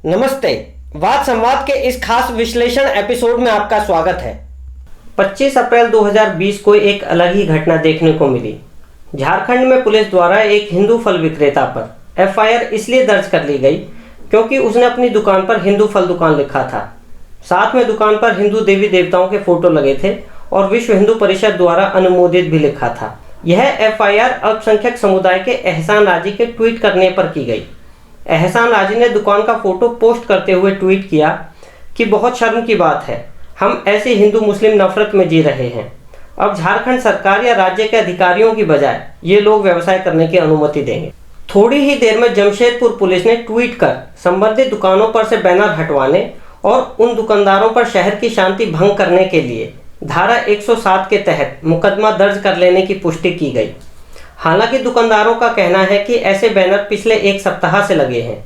नमस्ते। वाद संवाद के इस खास विश्लेषण एपिसोड में आपका स्वागत है। 25 अप्रैल 2020 को एक अलग ही घटना देखने को मिली। झारखंड में पुलिस द्वारा एक हिंदू फल विक्रेता पर एफआईआर इसलिए दर्ज कर ली गई क्योंकि उसने अपनी दुकान पर हिंदू फल दुकान लिखा था। साथ में दुकान पर हिंदू देवी देवताओं के फोटो लगे थे और विश्व हिंदू परिषद द्वारा अनुमोदित भी लिखा था। यह एफआईआर अल्पसंख्यक समुदाय के एहसान राजी के ट्वीट करने पर की गई। एहसान राजी ने दुकान का फोटो पोस्ट करते हुए ट्वीट किया कि बहुत शर्म की बात है, हम ऐसे हिंदू मुस्लिम नफरत में जी रहे हैं। अब झारखंड सरकार या राज्य के अधिकारियों की बजाय ये लोग व्यवसाय करने की अनुमति देंगे। थोड़ी ही देर में जमशेदपुर पुलिस ने ट्वीट कर संबंधित दुकानों पर से बैनर हटवाने और उन दुकानदारों पर शहर की शांति भंग करने के लिए धारा 107 के तहत मुकदमा दर्ज कर लेने की पुष्टि की गई। हालांकि दुकानदारों का कहना है कि ऐसे बैनर पिछले एक सप्ताह से लगे हैं।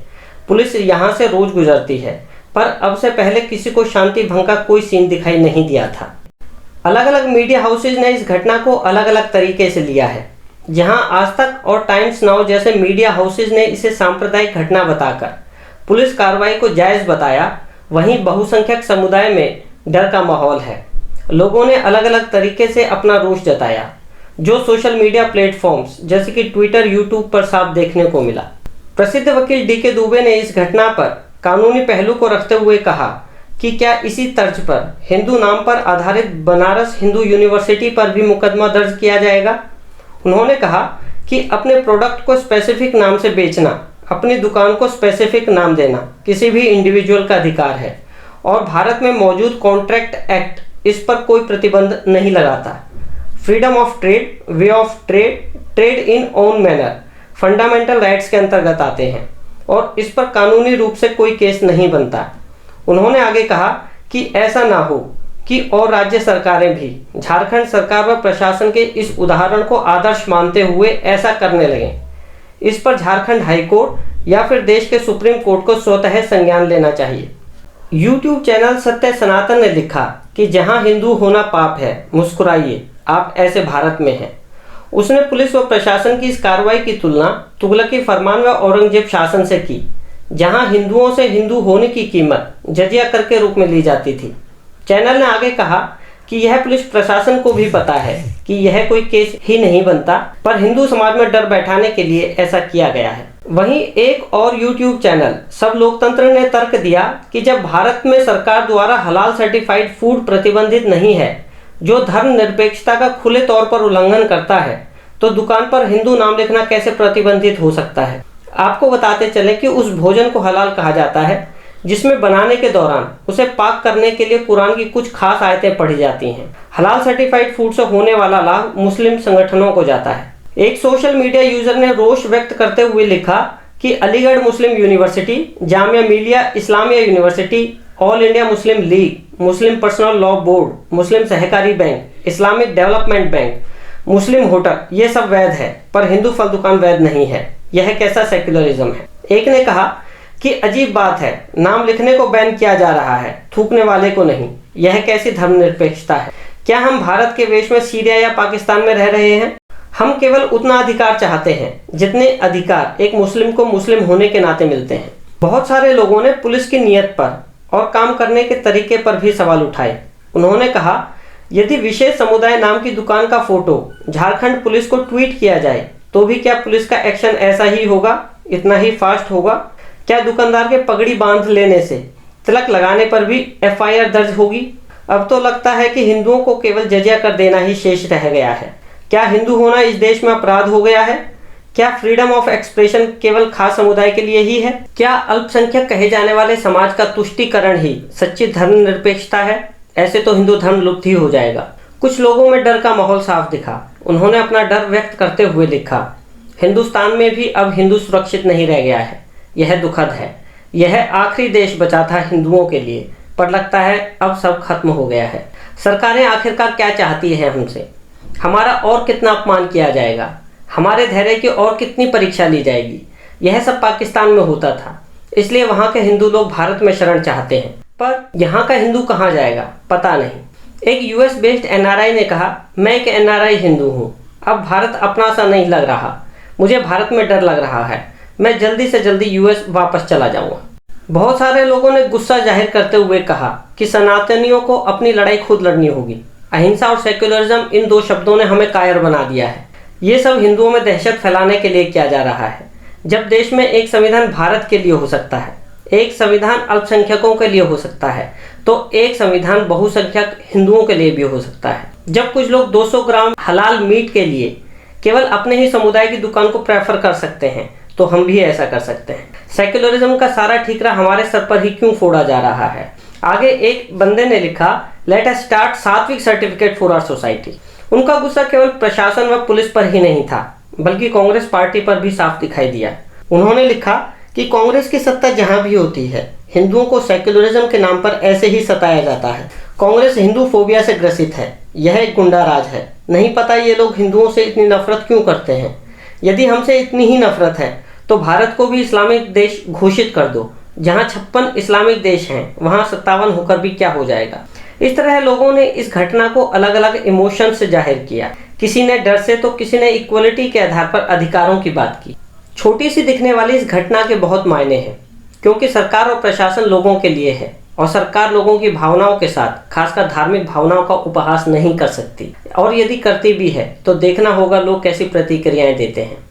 पुलिस यहां से रोज गुजरती है, पर अब से पहले किसी को शांति भंग का कोई सीन दिखाई नहीं दिया था। अलग अलग मीडिया हाउसेज ने इस घटना को अलग अलग तरीके से लिया है। जहां आज तक और टाइम्स नाउ जैसे मीडिया हाउसेज ने इसे सांप्रदायिक घटना बताकर पुलिस कार्रवाई को जायज बताया, वहीं बहुसंख्यक समुदाय में डर का माहौल है। लोगों ने अलग अलग तरीके से अपना रोष जताया, जो सोशल मीडिया प्लेटफॉर्म्स जैसे कि ट्विटर, यूट्यूब पर साफ देखने को मिला। प्रसिद्ध वकील डीके दुबे ने इस घटना पर कानूनी पहलू को रखते हुए कहा कि क्या इसी तर्ज पर हिंदू नाम पर आधारित बनारस हिंदू यूनिवर्सिटी पर भी मुकदमा दर्ज किया जाएगा। उन्होंने कहा कि अपने प्रोडक्ट को स्पेसिफिक नाम से बेचना, अपनी दुकान को स्पेसिफिक नाम देना किसी भी इंडिविजुअल का अधिकार है और भारत में मौजूद कॉन्ट्रैक्ट एक्ट इस पर कोई प्रतिबंध नहीं लगाता। Freedom of trade, way of trade, trade in own manner fundamental rights के अंतर्गत आते हैं और इस पर कानूनी रूप से कोई केस नहीं बनता। उन्होंने आगे कहा कि ऐसा ना हो कि और राज्य सरकारें भी झारखंड सरकार व प्रशासन के इस उदाहरण को आदर्श मानते हुए ऐसा करने लगें। इस पर झारखंड हाईकोर्ट या फिर देश के सुप्रीम कोर्ट को स्वतः संज्ञान लेना चाहिए। यूट्यूब चैनल सत्य सनातन ने लिखा कि जहां हिंदू होना पाप है, मुस्कुराइए, आप ऐसे भारत में हैं। उसने पुलिस व प्रशासन की इस कार्रवाई की तुलना तुगलकी फरमान व औरंगजेब शासन से की, जहां हिंदुओं से हिंदू होने की कीमत जजिया कर के रूप में ली जाती थी। चैनल ने आगे कहा कि यह पुलिस प्रशासन को भी पता है कि यह कोई केस ही नहीं बनता, पर हिंदू समाज में डर बैठाने के लिए ऐसा किया गया है। वहीं एक और यूट्यूब चैनल सब लोकतंत्र ने तर्क दिया कि जब भारत में सरकार द्वारा हलाल सर्टिफाइड फूड प्रतिबंधित नहीं है, जो धर्मनिरपेक्षता का खुले तौर पर उल्लंघन करता है, तो दुकान पर हिंदू नाम लिखना कैसे प्रतिबंधित हो सकता है। आपको बताते चले कि उस भोजन को हलाल कहा जाता है जिसमें बनाने के दौरान उसे पाक करने के लिए कुरान की कुछ खास आयतें पढ़ी जाती हैं। हलाल सर्टिफाइड फूड से होने वाला लाभ मुस्लिम संगठनों को जाता है। एक सोशल मीडिया यूजर ने रोष व्यक्त करते हुए लिखा कि अलीगढ़ मुस्लिम university, Jamia Millia Islamia university, all India Muslim league, Muslim personal law board, Muslim सहकारी bank, Islamic development bank, Muslim hotel, ये सब वैध है, पर हिंदू फल दुकान वैध नहीं है। यह कैसा सेक्युलरिज्म है। एक ने कहा कि अजीब बात है, नाम लिखने को बैन किया जा रहा है, थूकने वाले को नहीं। यह कैसी धर्मनिरपेक्षता है। क्या हम भारत के वेश में सीरिया या पाकिस्तान में रह रहे हैं। हम केवल उतना अधिकार चाहते हैं जितने अधिकार एक मुस्लिम को मुस्लिम होने के नाते मिलते हैं। बहुत सारे लोगों ने पुलिस की नीयत पर और काम करने के तरीके पर भी सवाल उठाए। उन्होंने कहा, यदि विशेष समुदाय नाम की दुकान का फोटो झारखंड पुलिस को ट्वीट किया जाए तो भी क्या पुलिस का एक्शन ऐसा ही होगा, इतना ही फास्ट होगा। क्या दुकानदार के पगड़ी बांध लेने से, तिलक लगाने पर भी एफआईआर दर्ज होगी। अब तो लगता है कि हिंदुओं को केवल जजिया कर देना ही शेष रह गया है। क्या हिंदू होना इस देश में अपराध हो गया है। क्या फ्रीडम ऑफ एक्सप्रेशन केवल खास समुदाय के लिए ही है। क्या अल्पसंख्यक कहे जाने वाले समाज का तुष्टीकरण ही सच्ची धर्मनिरपेक्षता है। ऐसे तो हिंदू धर्म लुप्त ही हो जाएगा। कुछ लोगों में डर का माहौल साफ दिखा। उन्होंने अपना डर व्यक्त करते हुए लिखा, हिंदुस्तान में भी अब हिंदू सुरक्षित नहीं रह गया है। यह दुखद है। यह आखिरी देश बचा था हिंदुओं के लिए, पर लगता है अब सब खत्म हो गया है। सरकारें आखिरकार क्या चाहती है हमसे। हमारा और कितना अपमान किया जाएगा। हमारे धैर्य की और कितनी परीक्षा ली जाएगी। यह सब पाकिस्तान में होता था, इसलिए वहाँ के हिंदू लोग भारत में शरण चाहते हैं, पर यहाँ का हिंदू कहाँ जाएगा पता नहीं। एक यूएस बेस्ड एनआरआई ने कहा, मैं एक एनआरआई हिंदू हूँ, अब भारत अपना सा नहीं लग रहा, मुझे भारत में डर लग रहा है, मैं जल्दी से जल्दी यूएस वापस चला जाऊँगा। बहुत सारे लोगों ने गुस्सा जाहिर करते हुए कहा कि सनातनियों को अपनी लड़ाई खुद लड़नी होगी। अहिंसा और सेक्युलरिज्म, इन दो शब्दों ने हमें कायर बना दिया है। ये सब हिंदुओं में दहशत फैलाने के लिए किया जा रहा है। जब देश में एक संविधान भारत के लिए हो सकता है, एक संविधान अल्पसंख्यकों के लिए हो सकता है, तो एक संविधान बहुसंख्यक हिंदुओं के लिए भी हो सकता है। जब कुछ लोग 200 ग्राम हलाल मीट के लिए केवल अपने ही समुदाय की दुकान को प्रेफर कर सकते हैं, तो हम भी ऐसा कर सकते हैं। सेक्युलरिज्म का सारा ठीकरा हमारे सर पर ही क्यों फोड़ा जा रहा है? आगे एक बंदे ने लिखा, लेट अस स्टार्ट सात्विक सर्टिफिकेट फॉर आवर सोसाइटी। उनका गुस्सा केवल प्रशासन व पुलिस पर ही नहीं था, बल्कि कांग्रेस पार्टी पर भी साफ दिखाई दिया। उन्होंने लिखा कि कांग्रेस की सत्ता जहां भी होती है, हिंदुओं को सेक्युलरिज्म के नाम पर ऐसे ही सताया जाता है। कांग्रेस हिंदू फोबिया से ग्रसित है। यह एक गुंडा राज है। नहीं पता ये लोग हिंदुओं से इतनी नफरत क्यों करते हैं। यदि हमसे इतनी ही नफरत है तो भारत को भी इस्लामिक देश घोषित कर दो। जहां 56 इस्लामिक देश हैं, वहां 57 होकर भी क्या हो जाएगा। इस तरह लोगों ने इस घटना को अलग अलग इमोशन से जाहिर किया। किसी ने डर से, तो किसी ने इक्वलिटी के आधार पर अधिकारों की बात की। छोटी सी दिखने वाली इस घटना के बहुत मायने हैं, क्योंकि सरकार और प्रशासन लोगों के लिए है और सरकार लोगों की भावनाओं के साथ, खासकर धार्मिक भावनाओं का उपहास नहीं कर सकती, और यदि करती भी है तो देखना होगा लोग कैसी प्रतिक्रियाएं देते हैं।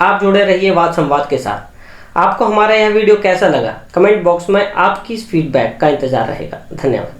आप जुड़े रहिए वाद संवाद के साथ। आपको हमारा यह वीडियो कैसा लगा? कमेंट बॉक्स में आपकी फीडबैक का इंतजार रहेगा। धन्यवाद।